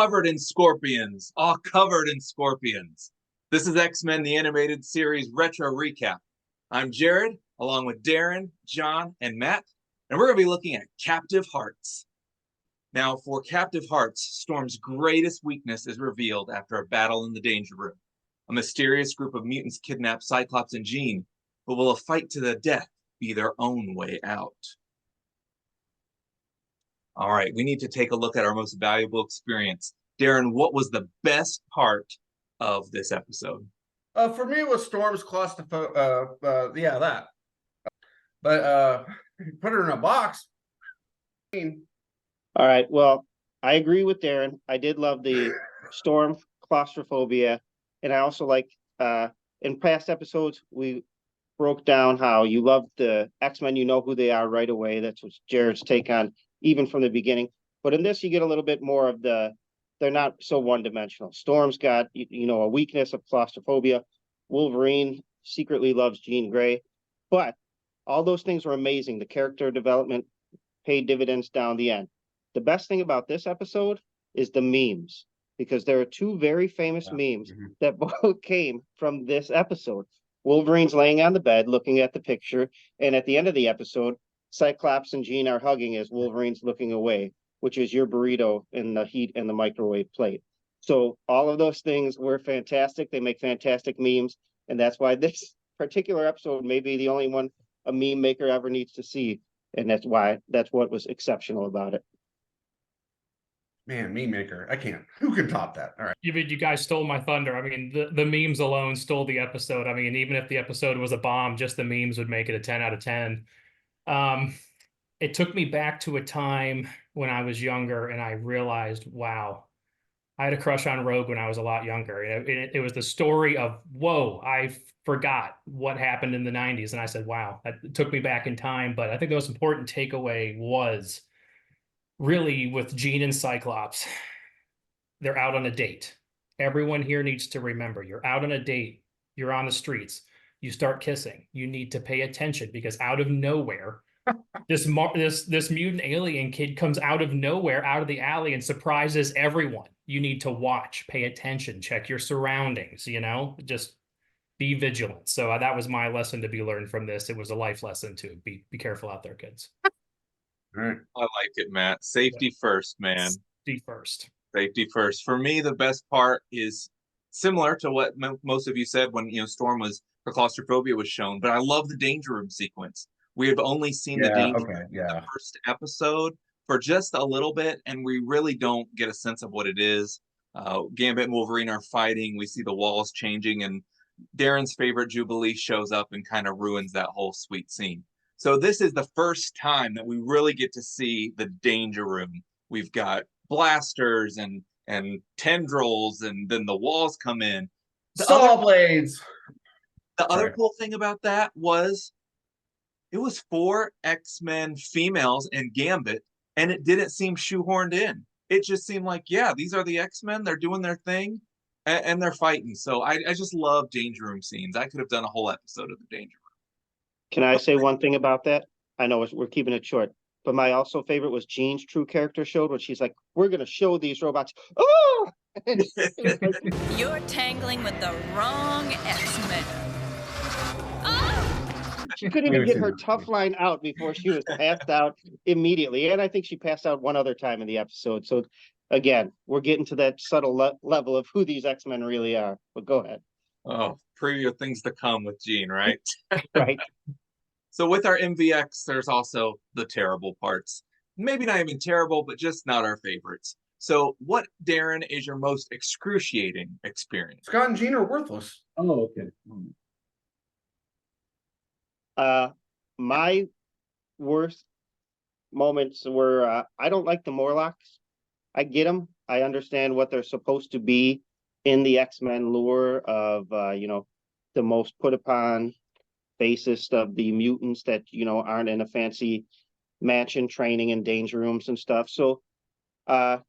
covered in scorpions, all covered in scorpions. This is X-Men, the animated series retro recap. I'm Jared, along with Darren, John, and Matt, and we're going to be looking at Captive Hearts. Now, for Captive Hearts, Storm's greatest weakness is revealed after a battle in the Danger Room. A mysterious group of mutants kidnap Cyclops and Jean, but will a fight to the death be their own way out? All right, we need to take a look at our most valuable experience. Darren, what was the best part of this episode? For me, it was Storm's claustrophobia. That. But put her in a box. All right. Well, I agree with Darren. I did love the Storm claustrophobia, and I also like in past episodes we broke down how you love the X-Men. You know who they are right away. That's what Jared's take on, even from the beginning. But in this, you get a little bit more of they're not so one-dimensional. Storm's got, a weakness of claustrophobia. Wolverine secretly loves Jean Grey. But all those things were amazing. The character development paid dividends down the end. The best thing about this episode is the memes, because there are two very famous memes that both came from this episode. Wolverine's laying on the bed looking at the picture, and at the end of the episode, Cyclops and Jean are hugging as Wolverine's looking away, which is your burrito in the heat and the microwave plate. So all of those things were fantastic. They make fantastic memes, and that's why this particular episode may be the only one a meme maker ever needs to see, and that's what was exceptional about it. Man, meme maker, I can't. Who can top that? All right. You guys stole my thunder. I mean, the memes alone stole the episode. I mean, even if the episode was a bomb, just the memes would make it a 10 out of 10. It took me back to a time when I was younger, and I realized, wow, I had a crush on Rogue when I was a lot younger. It was the story of, whoa, I forgot what happened in the 90s. And I said, wow, that took me back in time. But I think the most important takeaway was really with Jean and Cyclops, they're out on a date. Everyone here needs to remember, you're out on a date, you're on the streets, you start kissing, you need to pay attention, because out of nowhere, this mutant alien kid comes out of nowhere, out of the alley, and surprises everyone. You need to watch, pay attention, check your surroundings, just be vigilant. So that was my lesson to be learned from this. It was a life lesson too. Be careful out there, kids. All right. I like it, Matt. Safety first, man. Safety first. Safety first. For me, the best part is similar to what most of you said when Storm her claustrophobia was shown. But I love the Danger Room sequence. We have only seen the Danger Room in the first episode for just a little bit, and we really don't get a sense of what it is. Gambit and Wolverine are fighting. We see the walls changing, and Darren's favorite Jubilee shows up and kind of ruins that whole sweet scene. So this is the first time that we really get to see the Danger Room. We've got blasters and tendrils, and then the walls come in. Saw blades. The other cool thing about that was it was 4 X-Men females and Gambit, and it didn't seem shoehorned in. It just seemed like, yeah, these are the X-Men. They're doing their thing, and they're fighting. So I just love Danger Room scenes. I could have done a whole episode of the Danger Room. Can I say one thing about that? I know we're keeping it short, but my also favorite was Jean's true character showed when she's like, we're going to show these robots. Oh! You're tangling with the wrong X-Men. Oh! She couldn't even get her tough line out before she was passed out immediately. And I think she passed out one other time in the episode. So again, we're getting to that subtle level of who these X-Men really are. But go ahead. Oh, preview of things to come with Jean, right? Right. So with our MVX, there's also the terrible parts. Maybe not even terrible, but just not our favorites. So what, Darren, is your most excruciating experience? Scott and Jean are worthless. Oh, okay. My worst moments were, I don't like the Morlocks. I get them. I understand what they're supposed to be in the X-Men lore of, the most put upon basest of the mutants that, aren't in a fancy mansion training in danger rooms and stuff. So, for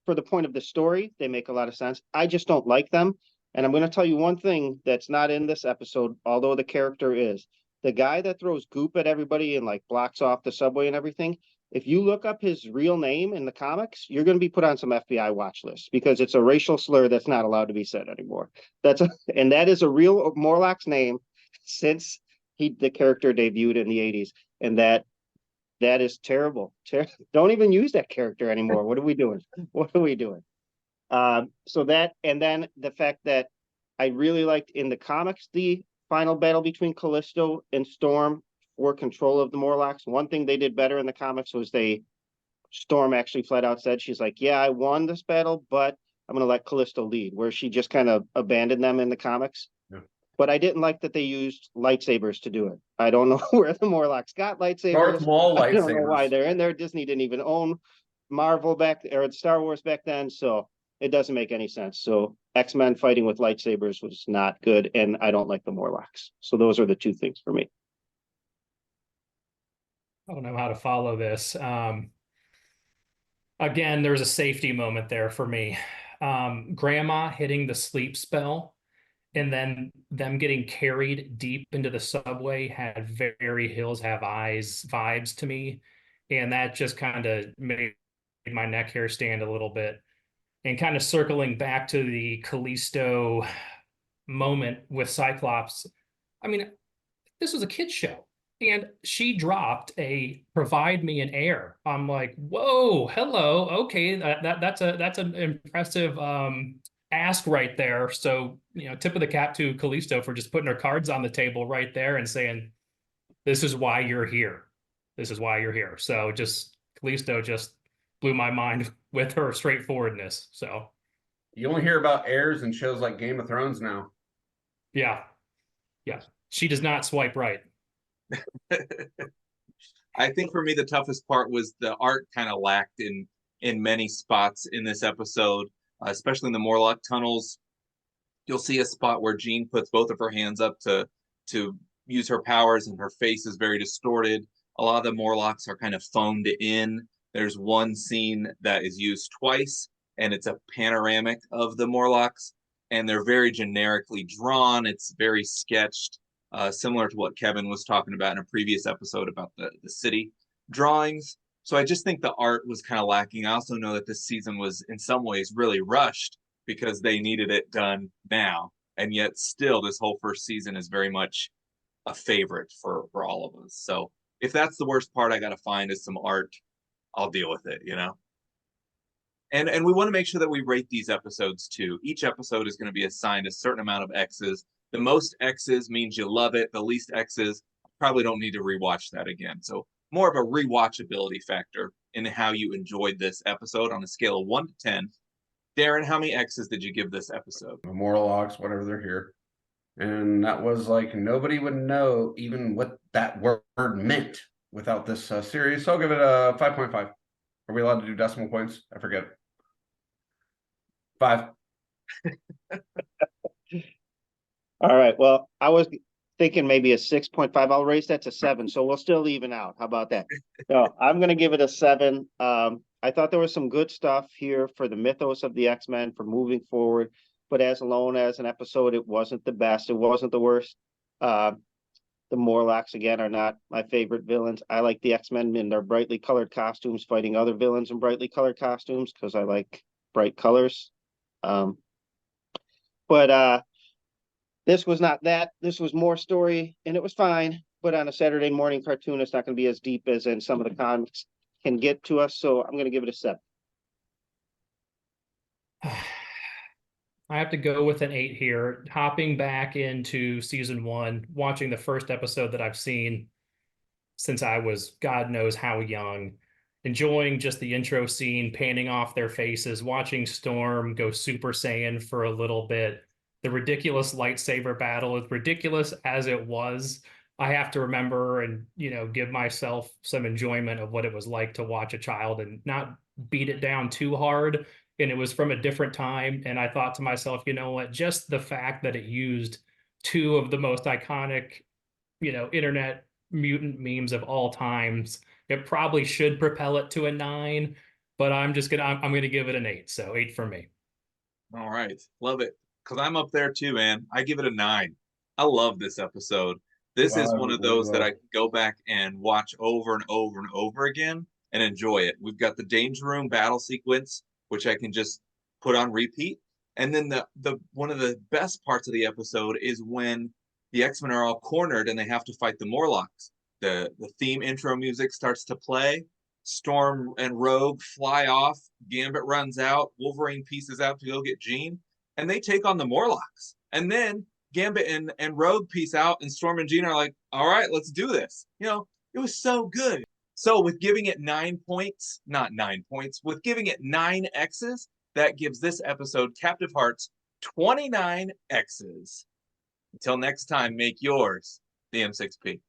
the point of the story, they make a lot of sense. I just don't like them. And I'm going to tell you one thing that's not in this episode, although the character is. The guy that throws goop at everybody and blocks off the subway and everything, if you look up his real name in the comics, you're going to be put on some FBI watch list because it's a racial slur that's not allowed to be said anymore. And that is a real Morlock's name since the character debuted in the 80s. And that is terrible. Don't even use that character anymore. What are we doing? What are we doing? So that, and then the fact that I really liked in the comics, the final battle between Callisto and Storm for control of the Morlocks. One thing they did better in the comics was Storm actually flat out said, she's like, yeah, I won this battle, but I'm going to let Callisto lead, where she just kind of abandoned them in the comics. Yeah. But I didn't like that they used lightsabers to do it. I don't know where the Morlocks got lightsabers. Darth Maul lightsabers. I don't know why they're in there. Disney didn't even own Marvel or Star Wars back then, so it doesn't make any sense. So X-Men fighting with lightsabers was not good, and I don't like the Morlocks. So those are the two things for me. I don't know how to follow this. Again, there's a safety moment there for me. Grandma hitting the sleep spell and then them getting carried deep into the subway had very Hills Have Eyes vibes to me. And that just kind of made my neck hair stand a little bit. And kind of circling back to the Callisto moment with Cyclops, I mean, this was a kid's show. And she dropped a provide me an heir. I'm like, whoa, hello, okay, that's an impressive ask right there. So, tip of the cap to Callisto for just putting her cards on the table right there and saying, this is why you're here. This is why you're here. So just Callisto just blew my mind with her straightforwardness. So you only hear about heirs in shows like Game of Thrones now. Yeah. She does not swipe right. I think for me the toughest part was the art kind of lacked in many spots in this episode, especially in the Morlock tunnels. You'll see a spot where Jean puts both of her hands up to use her powers, and her face is very distorted. A lot of the Morlocks are kind of phoned in. There's one scene that is used twice, and it's a panoramic of the Morlocks, and they're very generically drawn. It's very sketched. Similar to what Kevin was talking about in a previous episode about the city drawings. So I just think the art was kind of lacking. I also know that this season was in some ways really rushed because they needed it done now. And yet still this whole first season is very much a favorite for all of us. So if that's the worst part I got to find is some art, I'll deal with it, And we want to make sure that we rate these episodes too. Each episode is going to be assigned a certain amount of X's. The most X's means you love it. The least X's, probably don't need to rewatch that again. So more of a rewatchability factor in how you enjoyed this episode on a scale of 1 to 10. Darren, how many X's did you give this episode? Morlocks, whatever they're here. And that was like, nobody would know even what that word meant without this series. So I'll give it a 5.5. Are we allowed to do decimal points? I forget. 5. All right. Well, I was thinking maybe a 6.5. I'll raise that to 7. So we'll still even out. How about that? No, I'm going to give it a 7. I thought there was some good stuff here for the mythos of the X-Men for moving forward. But as alone as an episode, it wasn't the best. It wasn't the worst. The Morlocks, again, are not my favorite villains. I like the X-Men in their brightly colored costumes fighting other villains in brightly colored costumes because I like bright colors. But this was not that. This was more story, and it was fine. But on a Saturday morning cartoon, it's not going to be as deep as in some of the comics can get to us. So I'm going to give it a 7. I have to go with an 8 here. Hopping back into season 1, watching the first episode that I've seen since I was God knows how young, enjoying just the intro scene, panning off their faces, watching Storm go Super Saiyan for a little bit. The ridiculous lightsaber battle, as ridiculous as it was, I have to remember and, give myself some enjoyment of what it was like to watch a child and not beat it down too hard. And it was from a different time. And I thought to myself, you know what, just the fact that it used 2 of the most iconic, internet mutant memes of all times, it probably should propel it to a 9, but I'm going to give it an 8. So 8 for me. All right. Love it. Because I'm up there too, man. I give it a 9. I love this episode. This is one of those that I can go back and watch over and over and over again. and enjoy it. We've got the Danger Room battle sequence, which I can just put on repeat. And then the one of the best parts of the episode is when the X-Men are all cornered and they have to fight the Morlocks. The theme intro music starts to play. Storm and Rogue fly off. Gambit runs out. Wolverine pieces out to go get Jean, and they take on the Morlocks. And then Gambit and Rogue piece out, and Storm and Jean are like, "All right, let's do this." You know, it was so good. So with giving it 9 points, not 9 points, with giving it 9 X's, that gives this episode, Captive Hearts, 29 X's. Until next time, make yours the M6P.